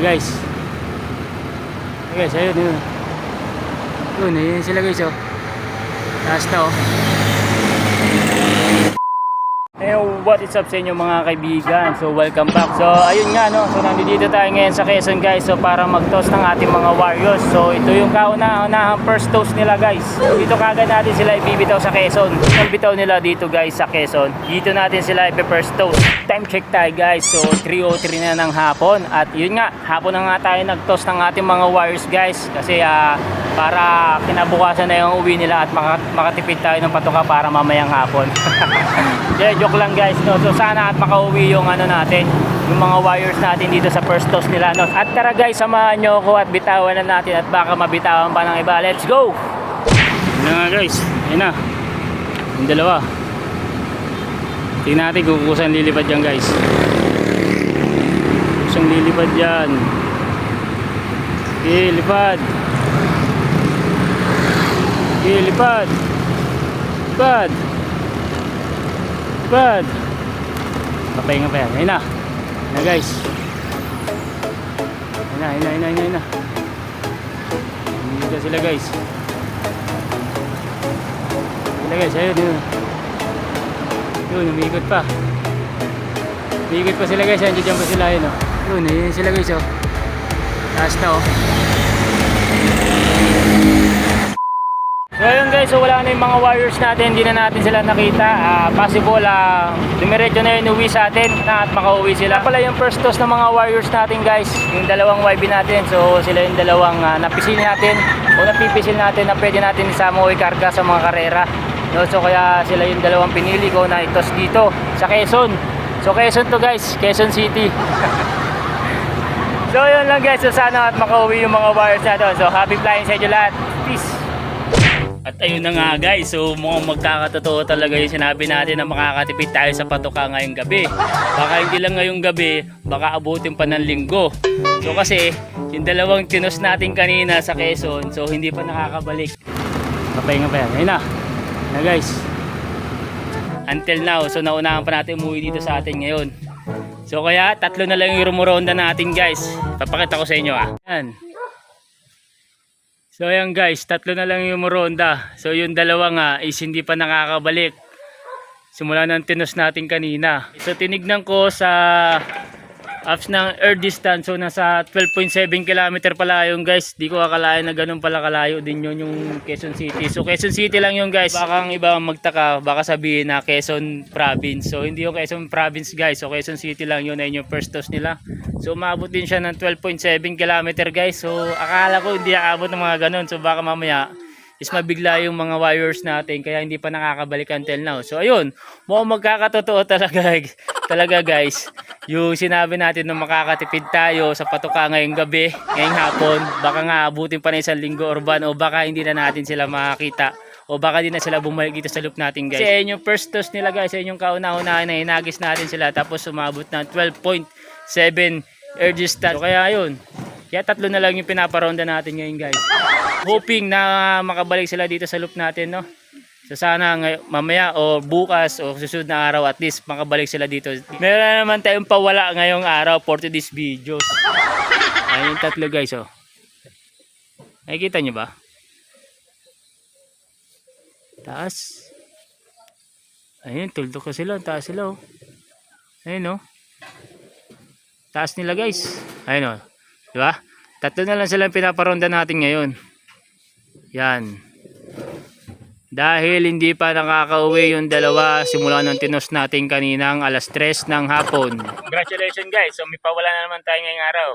guys. Guys, ayun yun. Yun sila guys oh. Taas na oh. Hey, what is up sa inyo mga kaibigan? So welcome back. So ayun nga no. So nandito tayo ngayon sa Quezon guys. So para mag-toast ng ating mga Warriors. So ito yung kauna-unahang first toast nila guys. So dito kagad natin sila ibibitaw sa Quezon. Ang bitaw nila dito guys sa Quezon. Dito natin sila ipe-first toast. Time check tayo guys. So 3:03 na ng hapon. At yun nga, hapon na nga tayo nag-toast ng ating mga Warriors guys. Kasi para kinabukasan na yung uwi nila at makatipid tayo ng patuka para mamayang hapon. Yeah, joke lang guys no. So sana at makauwi yung ano natin, yung mga Warriors natin dito sa first toast nila no. At tara guys, samahan nyo ako at bitawan na natin at baka mabitawan pa ng iba. Let's go! Yun na nga guys, yun na yung dalawa. Tingnan natin kung kusang lilipad yan guys. Kusang lilipad yan. Okay, lipad. Okay, lipad. Lipad. Lipad. Papahinga pa yan. Ayun na. Ayun na guys. Ayun na. Dito sila guys. Sila guys, ayun. Yun, umiikot pa. Umiikot pa sila guys. Andiyan pa sila yun. Yun sila guys oh. Taas na oh. So ayun guys, so wala na yung mga Warriors natin, hindi na natin sila nakita. Possible dumiretso na yun uwi sa atin at makauwi sila. Pala yung first toss ng mga Warriors natin guys, yung dalawang YB natin. So sila yung dalawang napisil natin o napipisil natin na pwede natin isama o ikarga sa mga karera. No, so kaya sila yung dalawang pinili ko na itos dito sa Quezon. So Quezon to guys, Quezon City. So yun lang guys, so sana at makauwi yung mga Warriors natin. So happy flying sa inyo lahat. Peace! At ayun na nga guys, so mukhang magkakatotoo talaga yung sinabi natin na makakatipid tayo sa patuka ngayong gabi. Baka hindi lang ngayong gabi, baka abutin pa ng linggo. So kasi, yung dalawang tinos natin kanina sa Quezon, so hindi pa nakakabalik. Papahinga pa yan, ayun na guys. Until now, so naunahan pa natin umuwi dito sa atin ngayon. So kaya, tatlo na lang yung rumuronda natin guys. Papakita ko sa inyo Yan. So ayan guys, tatlo na lang yung muronda. So yung dalawa nga is hindi pa nakakabalik. Simula ng tinos natin kanina. So tinignan ko sa apps ng air distance. So nasa 12.7 km pala yung guys. Di ko akalain na ganun pala kalayo din yun yung Quezon City. So Quezon City lang yung guys. Baka ang iba magtaka, baka sabihin na Quezon Province. So hindi yung Quezon Province guys. So Quezon City lang yun, ayun yung first toss nila. So umabot din siya ng 12.7 km guys. So akala ko hindi aabot ng mga ganun. So baka mamaya is mabigla yung mga Warriors natin kaya hindi pa nakakabalik until now. So ayun, mukhang magkakatotoo talaga guys. Yung sinabi natin na makakatipid tayo sa patuka ngayong gabi, ngayong hapon, baka nga abutin pa na isang linggo or ban, o baka hindi na natin sila makakita. O baka di na sila bumalik dito sa loop natin guys. Kasi yung first toss nila guys, yung kauna-unahan na hinagis natin sila tapos umabot ng 12.7 air distance. So kaya yun, kaya tatlo na lang yung pinaparonda natin ngayon guys. Hoping na makabalik sila dito sa loop natin no. So sana mamaya o bukas o susunod na araw at least makabalik sila dito. Meron naman tayong pawala ngayong araw for today's videos. Ayun yung tatlo guys oh. Nakikita nyo ba? Taas. Ayun, tuldok ko sila. Taas sila oh. Ayun oh. Taas nila guys. Ayun oh. Diba? Tatlo na lang silang pinaparonda natin ngayon. Yan. Dahil hindi pa nakakauwi yung dalawa simula ng tinos natin kaninang alas 3 ng hapon. Congratulations guys. So may pawala na naman tayo ngayong araw.